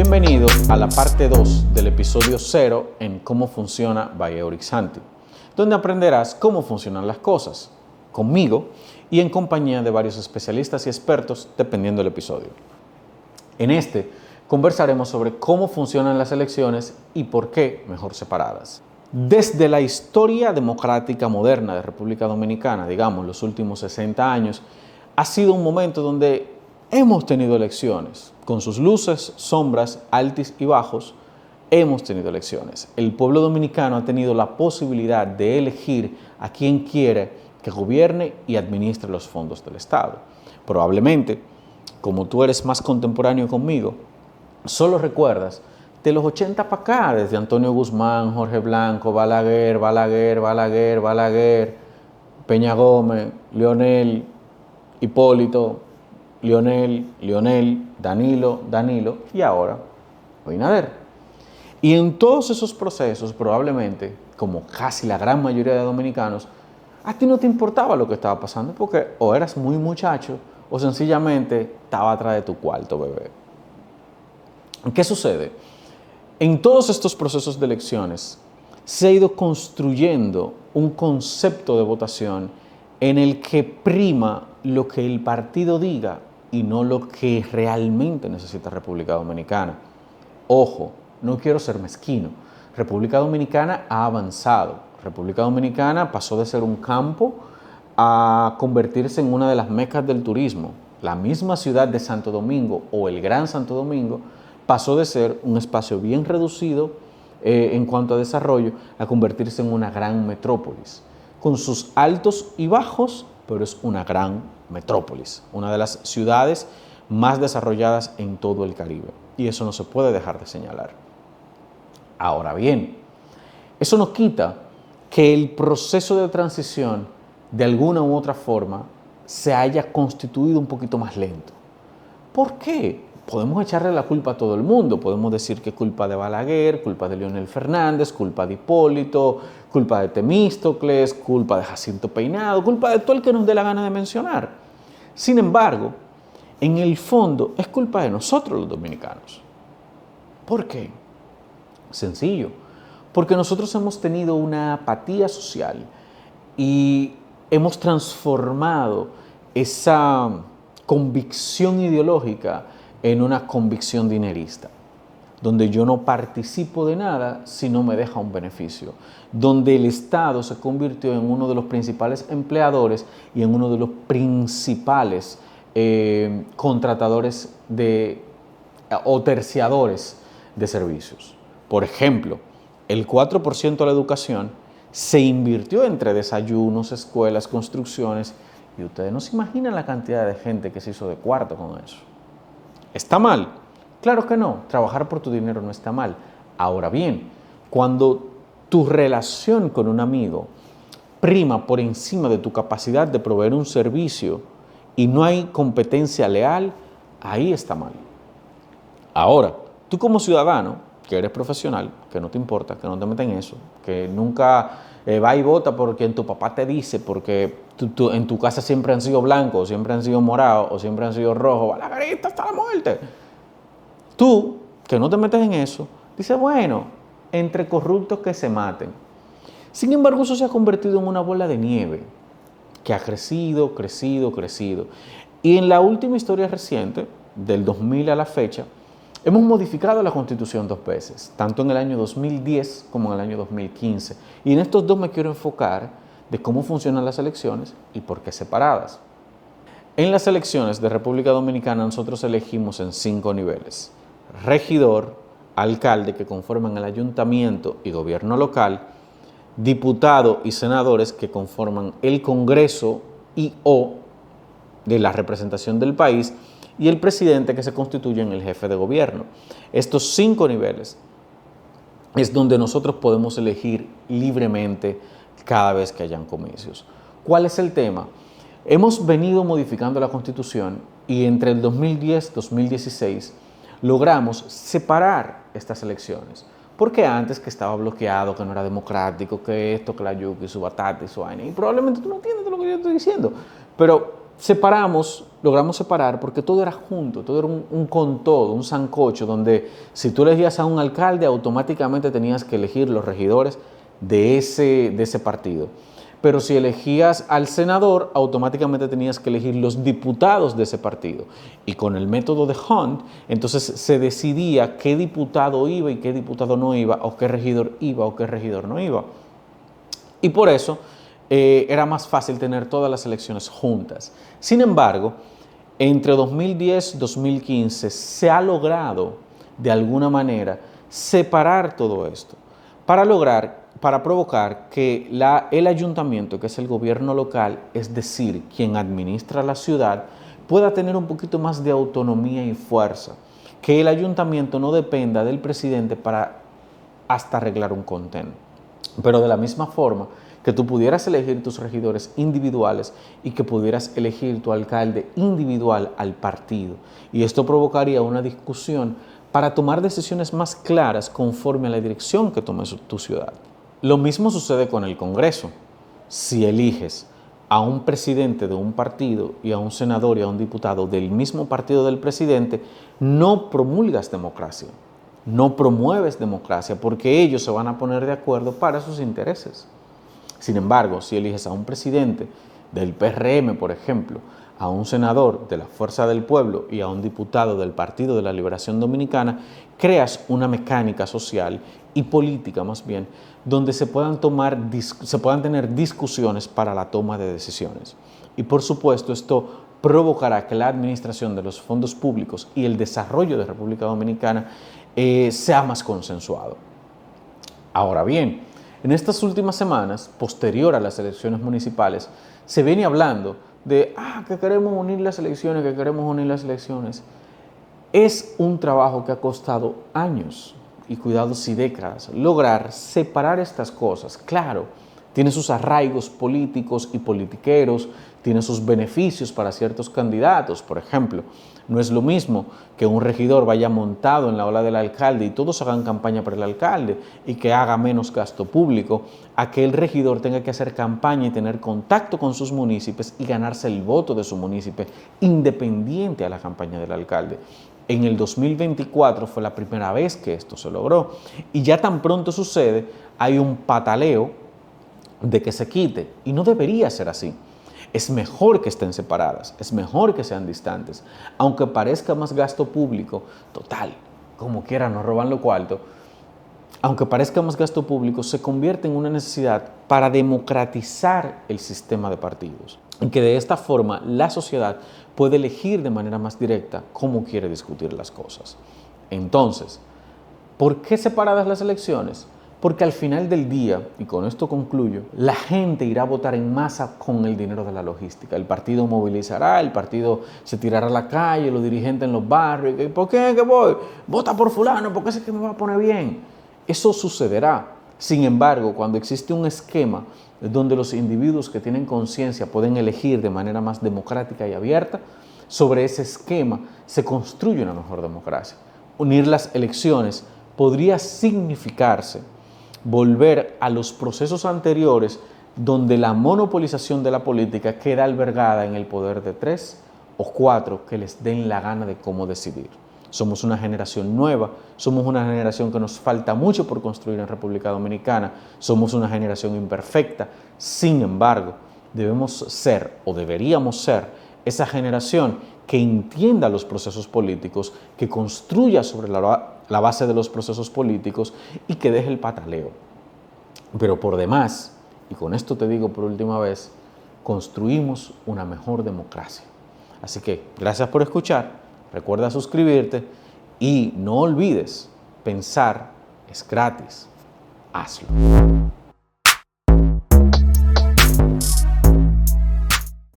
Bienvenido a la parte 2 del episodio 0 en Cómo funciona by Eurik Santi, donde aprenderás cómo funcionan las cosas, conmigo y en compañía de varios especialistas y expertos dependiendo del episodio. En este conversaremos sobre cómo funcionan las elecciones y por qué mejor separadas. Desde la historia democrática moderna de República Dominicana, digamos los últimos 60 años, ha sido un momento donde hemos tenido elecciones. Con sus luces, sombras, altos y bajos, hemos tenido elecciones. El pueblo dominicano ha tenido la posibilidad de elegir a quien quiere que gobierne y administre los fondos del Estado. Probablemente, como tú eres más contemporáneo conmigo, solo recuerdas de los 80 para acá, desde Antonio Guzmán, Jorge Blanco, Balaguer, Peña Gómez, Leonel, Hipólito, Leonel, Danilo y ahora Abinader. Y en todos esos procesos, probablemente, como casi la gran mayoría de dominicanos, a ti no te importaba lo que estaba pasando porque o eras muy muchacho o sencillamente estaba atrás de tu cuarto, bebé. ¿Qué sucede? En todos estos procesos de elecciones se ha ido construyendo un concepto de votación en el que prima lo que el partido diga y no lo que realmente necesita República Dominicana. Ojo, no quiero ser mezquino. República Dominicana ha avanzado. República Dominicana pasó de ser un campo a convertirse en una de las mecas del turismo. La misma ciudad de Santo Domingo o el Gran Santo Domingo pasó de ser un espacio bien reducido en cuanto a desarrollo a convertirse en una gran metrópolis, con sus altos y bajos, pero es una gran metrópolis, una de las ciudades más desarrolladas en todo el Caribe. Y eso no se puede dejar de señalar. Ahora bien, eso no quita que el proceso de transición, de alguna u otra forma, se haya constituido un poquito más lento. ¿Por qué? Podemos echarle la culpa a todo el mundo. Podemos decir que es culpa de Balaguer, culpa de Leonel Fernández, culpa de Hipólito, culpa de Temístocles, culpa de Jacinto Peinado, culpa de todo el que nos dé la gana de mencionar. Sin embargo, en el fondo es culpa de nosotros los dominicanos. ¿Por qué? Sencillo. Porque nosotros hemos tenido una apatía social y hemos transformado esa convicción ideológica en una convicción dinerista, donde yo no participo de nada si no me deja un beneficio, donde el Estado se convirtió en uno de los principales empleadores y en uno de los principales contratadores o terciadores de servicios. Por ejemplo, el 4% de la educación se invirtió entre desayunos, escuelas, construcciones, y ustedes no se imaginan la cantidad de gente que se hizo de cuarto con eso. ¿Está mal? Claro que no. Trabajar por tu dinero no está mal. Ahora bien, cuando tu relación con un amigo prima por encima de tu capacidad de proveer un servicio y no hay competencia leal, ahí está mal. Ahora, tú como ciudadano, que eres profesional, que no te importa, que no te metes en eso, que nunca va y vota por quien tu papá te dice, porque en tu casa siempre han sido blancos, siempre han sido morados, o siempre han sido rojos, balaguerista hasta la muerte. Tú, que no te metes en eso, dices, bueno, entre corruptos que se maten. Sin embargo, eso se ha convertido en una bola de nieve que ha crecido. Y en la última historia reciente, del 2000 a la fecha, hemos modificado la Constitución 2 veces, tanto en el año 2010 como en el año 2015. Y en estos dos me quiero enfocar de cómo funcionan las elecciones y por qué separadas. En las elecciones de República Dominicana nosotros elegimos en 5 niveles: regidor, alcalde, que conforman el ayuntamiento y gobierno local, diputado y senadores, que conforman el Congreso y o de la representación del país, y el presidente, que se constituye en el jefe de gobierno. Estos 5 niveles es donde nosotros podemos elegir libremente cada vez que hayan comicios. ¿Cuál es el tema? Hemos venido modificando la Constitución y entre el 2010 y 2016 logramos separar estas elecciones. Porque antes, que estaba bloqueado, que no era democrático, que esto, que la yuca y su batata y su vaina. Y probablemente tú no entiendes de lo que yo estoy diciendo. Pero logramos separar porque todo era junto, todo era un con todo, un sancocho, donde si tú elegías a un alcalde, automáticamente tenías que elegir los regidores de ese partido. Pero si elegías al senador, automáticamente tenías que elegir los diputados de ese partido. Y con el método de Hunt, entonces se decidía qué diputado iba y qué diputado no iba, o qué regidor iba o qué regidor no iba. Y por eso era más fácil tener todas las elecciones juntas. Sin embargo, entre 2010 y 2015 se ha logrado, de alguna manera, separar todo esto para provocar que el ayuntamiento, que es el gobierno local, es decir, quien administra la ciudad, pueda tener un poquito más de autonomía y fuerza. Que el ayuntamiento no dependa del presidente para hasta arreglar un contén. Pero de la misma forma que tú pudieras elegir tus regidores individuales y que pudieras elegir tu alcalde individual al partido. Y esto provocaría una discusión para tomar decisiones más claras conforme a la dirección que tome tu ciudad. Lo mismo sucede con el Congreso. Si eliges a un presidente de un partido y a un senador y a un diputado del mismo partido del presidente, no promulgas democracia, no promueves democracia, porque ellos se van a poner de acuerdo para sus intereses. Sin embargo, si eliges a un presidente del PRM, por ejemplo, a un senador de la Fuerza del Pueblo y a un diputado del Partido de la Liberación Dominicana, creas una mecánica social y política más bien, donde se puedan tener discusiones para la toma de decisiones. Y por supuesto, esto provocará que la administración de los fondos públicos y el desarrollo de República Dominicana sea más consensuado. Ahora bien, en estas últimas semanas, posterior a las elecciones municipales, se viene hablando de que queremos unir las elecciones, que queremos unir las elecciones. Es un trabajo que ha costado años y cuidados y décadas lograr separar estas cosas. Claro, tiene sus arraigos políticos y politiqueros, tiene sus beneficios para ciertos candidatos. Por ejemplo, no es lo mismo que un regidor vaya montado en la ola del alcalde y todos hagan campaña por el alcalde y que haga menos gasto público, a que el regidor tenga que hacer campaña y tener contacto con sus municipios y ganarse el voto de su municipio independiente a la campaña del alcalde. En el 2024 fue la primera vez que esto se logró y ya tan pronto sucede, hay un pataleo de que se quite y no debería ser así. Es mejor que estén separadas, es mejor que sean distantes, aunque parezca más gasto público, total, como quiera nos roban lo cuarto, aunque parezca más gasto público, se convierte en una necesidad para democratizar el sistema de partidos y que de esta forma la sociedad puede elegir de manera más directa cómo quiere discutir las cosas. Entonces, ¿por qué separadas las elecciones? Porque al final del día, y con esto concluyo, la gente irá a votar en masa con el dinero de la logística. El partido movilizará, el partido se tirará a la calle, los dirigentes en los barrios. ¿Por qué que voy? Vota por fulano, porque sé que me va a poner bien. Eso sucederá. Sin embargo, cuando existe un esquema donde los individuos que tienen conciencia pueden elegir de manera más democrática y abierta, sobre ese esquema se construye una mejor democracia. Unir las elecciones podría significarse volver a los procesos anteriores donde la monopolización de la política queda albergada en el poder de 3 o 4 que les den la gana de cómo decidir. Somos una generación nueva, somos una generación que nos falta mucho por construir en República Dominicana, somos una generación imperfecta. Sin embargo, debemos ser o deberíamos ser esa generación que entienda los procesos políticos, que construya sobre la base de los procesos políticos y que deje el pataleo. Pero por demás, y con esto te digo por última vez, construimos una mejor democracia. Así que gracias por escuchar, recuerda suscribirte y no olvides, pensar es gratis, hazlo.